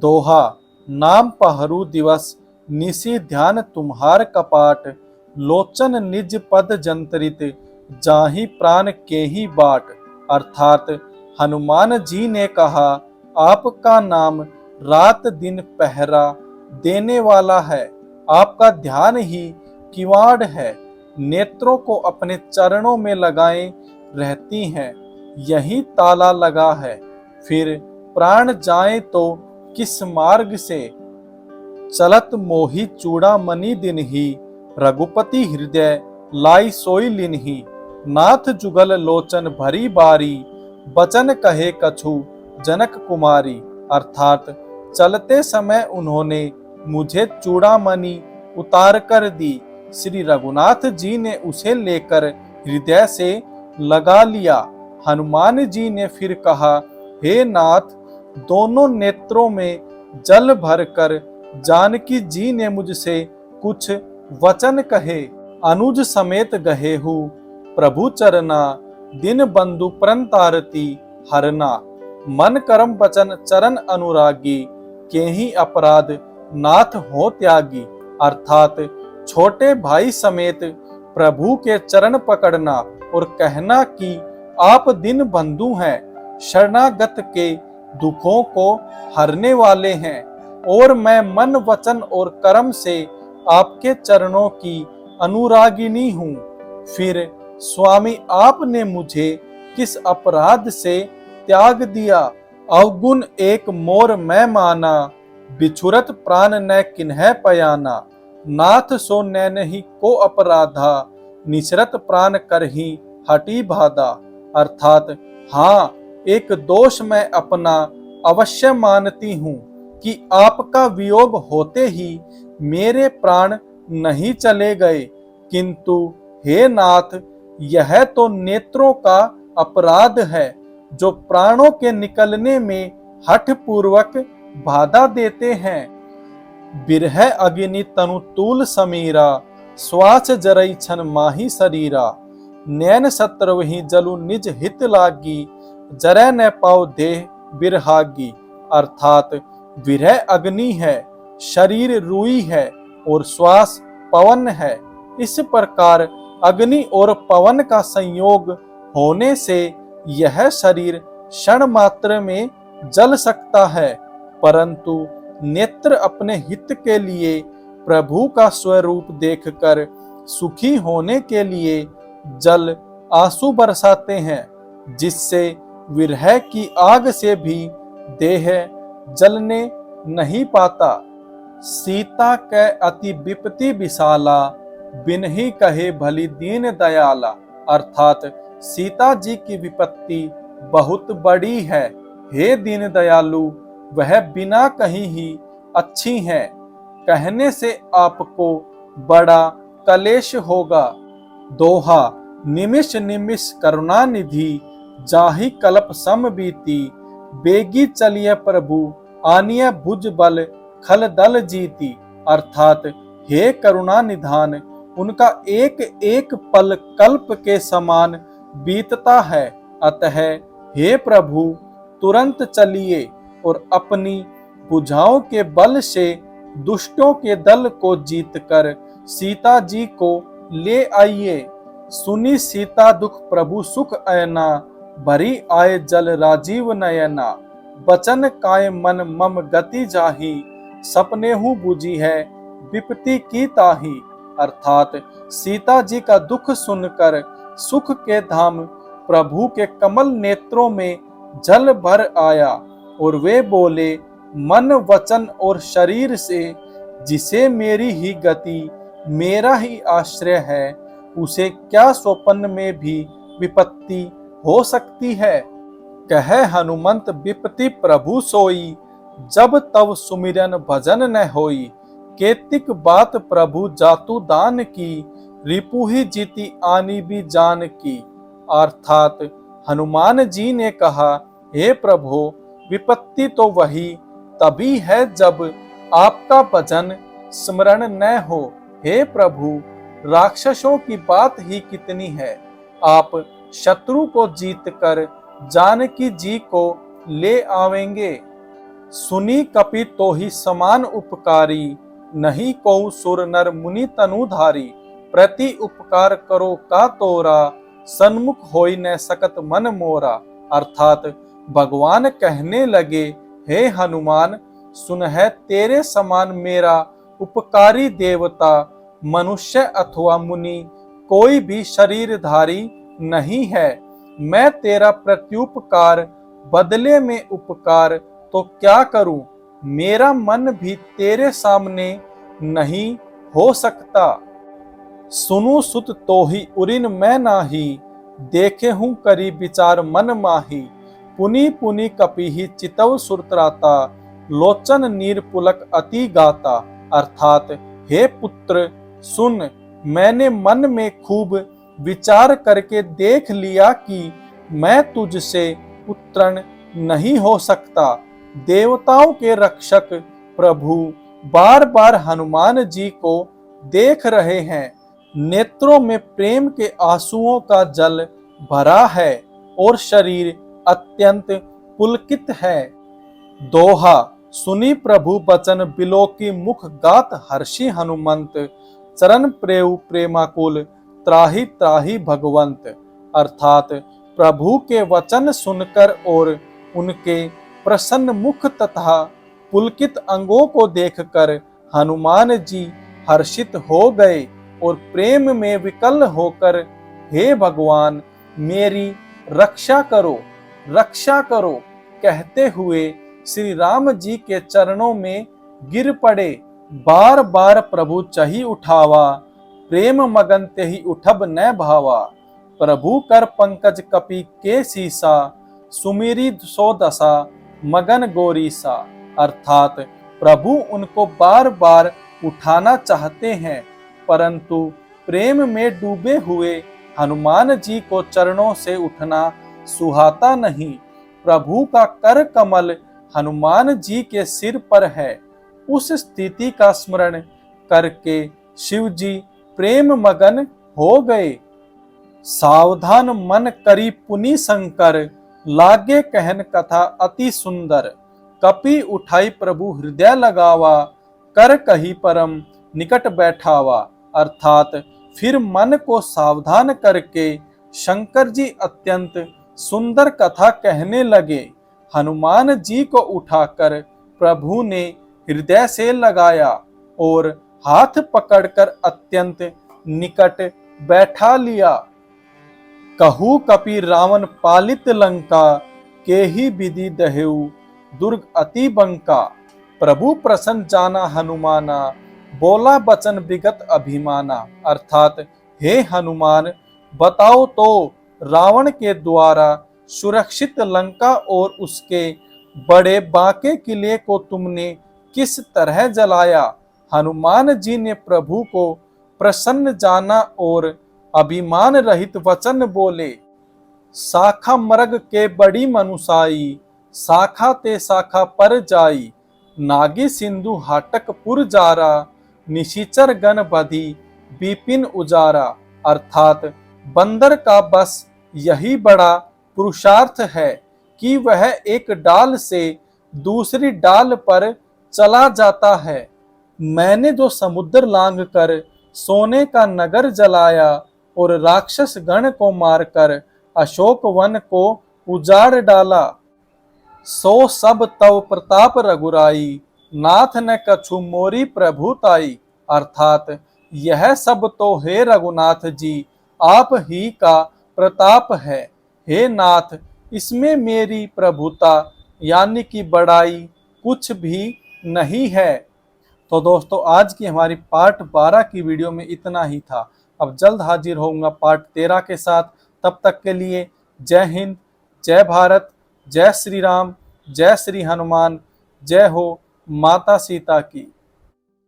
दोहा। नाम पहरू दिवस निसी ध्यान तुम्हार कपाट, लोचन निज पद जंतरित जाहि प्राण के ही बाट। अर्थात हनुमान जी ने कहा, आपका नाम रात दिन पहरा देने वाला है, आपका ध्यान ही किवाड़ है, नेत्रों को अपने चरणों में लगाए रहती हैं, यही ताला लगा है, फिर प्राण जाए तो किस मार्ग से। चलत मोहि चूड़ामणि दिन ही, रघुपति हृदय लाई सोई लिन्ही। नाथ जुगल लोचन भरी बारी, बचन कहे कछु जनक कुमारी। अर्थात चलते समय उन्होंने मुझे चूड़ामणि उतार कर दी, श्री रघुनाथ जी ने उसे लेकर हृदय से लगा लिया। हनुमान जी ने फिर कहा, हे नाथ, दोनों नेत्रों में जल भरकर जानकी जी ने मुझसे कुछ वचन कहे। अनुज समेत गहे हूँ प्रभु चरना, दिन बंधु प्रणतारती हरना। मन करम वचन चरण अनुरागी, के ही अपराध नाथ हो त्यागी। अर्थात छोटे भाई समेत प्रभु के चरण पकड़ना और कहना कि आप दिन बंधु हैं, शरणागत के दुखों को हरने वाले हैं, और मैं मन वचन और कर्म से आपके चरणों की अनुरागिनी हूँ। फिर स्वामी आपने मुझे किस अपराध से त्याग दिया। अवगुण एक मोर मैं माना, बिछुरत प्राण न किन्ह पयाना। नाथ सो नैन ही को अपराधा, निसरत प्राण कर ही हटी बाधा। अर्थात हाँ, एक दोष मैं अपना अवश्य मानती हूँ कि आपका वियोग होते ही मेरे प्राण नहीं चले गए, किंतु हे नाथ, यह तो नेत्रों का अपराध है जो प्राणों के निकलने में हठ पूर्वक बाधा देते हैं। बिरह अग्नि तनु तूल समीरा, श्वास जरई छन माही शरीरा। नैन सत्रवही जलु निज हित लागी, जरै न पाओ देह बिरहागी। अर्थात विरह अग्नि है, शरीर रुई है और श्वास पवन है। इस प्रकार अग्नि और पवन का संयोग होने से यह शरीर क्षण मात्र में जल सकता है, परंतु नेत्र अपने हित के लिए प्रभु का स्वरूप देखकर सुखी होने के लिए जल आंसू बरसाते हैं, जिससे विरह की आग से भी देह जलने नहीं पाता। सीता कै अति विपत्ति विशाला, बिनहि कहे भली दीन दयाला। अर्थात सीता जी की विपत्ति बहुत बड़ी है, हे दीन दयालु, वह बिना कहीं ही अच्छी है, कहने से आपको बड़ा कलेश होगा। दोहा। निमिष निमिष करुणा निधि, जाहि कल्प सम बीती। बेगी चलिए प्रभु, आनिय भुज बल खल दल जीती। अर्थात हे करुणा निधान, उनका एक एक पल कल्प के समान बीतता है, अतः हे प्रभु, तुरंत चलिए और अपनी भुजाओं के बल से दुष्टों के दल को जीतकर सीता जी को ले आइए। सुनी सीता दुख प्रभु सुख अयना, भरी आए जल राजीव नयना। बचन काय मन मम गति जाही, सपने हूँ बुझी है विपत्ति की ताही। अर्थात सीता जी का दुख सुनकर सुख के धाम प्रभु के कमल नेत्रों में जल भर आया और वे बोले, मन वचन और शरीर से जिसे मेरी ही गति मेरा ही आश्रय है, उसे क्या स्वप्न में भी विपत्ति हो सकती है। कहे हनुमंत विपत्ति प्रभु सोई, जब तब सुमिरन भजन न होई। केतिक बात प्रभु जातु दान की, रिपु ही जीती आनी भी जान की। अर्थात हनुमान जी ने कहा, हे प्रभु, विपत्ति तो वही तभी है जब आपका भजन स्मरण न हो। हे प्रभु, राक्षसों की बात ही कितनी है, आप शत्रु को जीतकर जानकी जी को ले आवेंगे। सुनी कपि तो ही समान उपकारी, नहीं को सुर नर मुनि तनुधारी। प्रति उपकार करो का तोरा, सन्मुख होई न सकत मन मोरा। अर्थात भगवान कहने लगे, हे हनुमान, सुन है तेरे समान मेरा उपकारी देवता मनुष्य अथवा मुनि कोई भी शरीरधारी नहीं है। मैं तेरा प्रत्युपकार बदले में उपकार तो क्या करूं, मेरा मन भी तेरे सामने नहीं हो सकता। सुनु सुत तो ही उरिन मैं नाही, देखे हूं करी विचार मन माही। पुनि पुनि कपिहि चितव सुरत्राता, लोचन नीर पुलक अति गाता। अर्थात हे पुत्र सुन, मैंने मन में खूब विचार करके देख लिया कि मैं तुझसे उत्तीर्ण नहीं हो सकता। देवताओं के रक्षक प्रभु बार बार हनुमान जी को देख रहे हैं। नेत्रों में प्रेम के आंसुओं का जल भरा है और शरीर अत्यंत पुलकित है। दोहा। सुनी प्रभु बचन बिलोकी मुख गात हर्षि हनुमंत, चरण प्रेउ प्रेमाकुल त्राहि त्राहि भगवंत। अर्थात प्रभु के वचन सुनकर और उनके प्रसन्न मुख तथा पुलकित अंगों को देखकर हनुमान जी हर्षित हो गए और प्रेम में विकल होकर, हे भगवान मेरी रक्षा करो कहते हुए श्री राम जी के चरणों में गिर पड़े। बार बार प्रभु चही उठावा, प्रेम मगन ते ही उठब न भावा। प्रभु कर पंकज कपि के सीसा, सुमिरी सो दशा मगन गोरीसा। अर्थात प्रभु उनको बार बार उठाना चाहते हैं, परंतु प्रेम में डूबे हुए हनुमान जी को चरणों से उठना सुहाता नहीं। प्रभु का कर कमल हनुमान जी के सिर पर है। उस स्थिति का स्मरण करके शिव जी प्रेम मगन हो गए। सावधान मन करी पुनि शंकर, लागे कहन कथा अति सुंदर। कपि उठाई प्रभु हृदय लगावा, कर कही परम निकट बैठावा। अर्थात फिर मन को सावधान करके शंकर जी अत्यंत सुंदर कथा कहने लगे। हनुमान जी को उठाकर प्रभु ने हृदय से लगाया और हाथ पकड़कर अत्यंत निकट बैठा लिया। कहू कपि रावण पालित लंका, के ही विधि दहेउ दुर्ग अति बंका। प्रभु प्रसन्न जाना हनुमाना, बोला बचन विगत अभिमाना। अर्थात हे हनुमान, बताओ तो रावण के द्वारा सुरक्षित लंका और उसके बड़े बांके किले को तुमने किस तरह जलाया। हनुमान जी ने प्रभु को प्रसन्न जाना और अभिमान रहित वचन बोले। शाखा मरग के बड़ी मनुसाई, शाखा ते शाखा पर जाई। नागी सिंधु हाटक पुर जारा, निशिचर गण बधी विपिन उजारा। अर्थात बंदर का बस यही बड़ा पुरुषार्थ है कि वह एक डाल से दूसरी डाल पर चला जाता है। मैंने जो समुद्र लांघ कर सोने का नगर जलाया और राक्षस गण को मारकर अशोक वन को उजाड़ डाला, सो सब तव प्रताप रघुराई, नाथ न कछु मोरी प्रभुताई। अर्थात यह सब तो हे रघुनाथ जी आप ही का प्रताप है। हे नाथ, इसमें मेरी प्रभुता यानी कि बड़ाई कुछ भी नहीं है। तो दोस्तों आज की हमारी पार्ट 12 की वीडियो में इतना ही था। अब जल्द हाजिर होऊंगा पार्ट 13 के साथ। तब तक के लिए जय हिंद, जय भारत, जय श्री राम, जय श्री हनुमान, जय हो माता सीता की।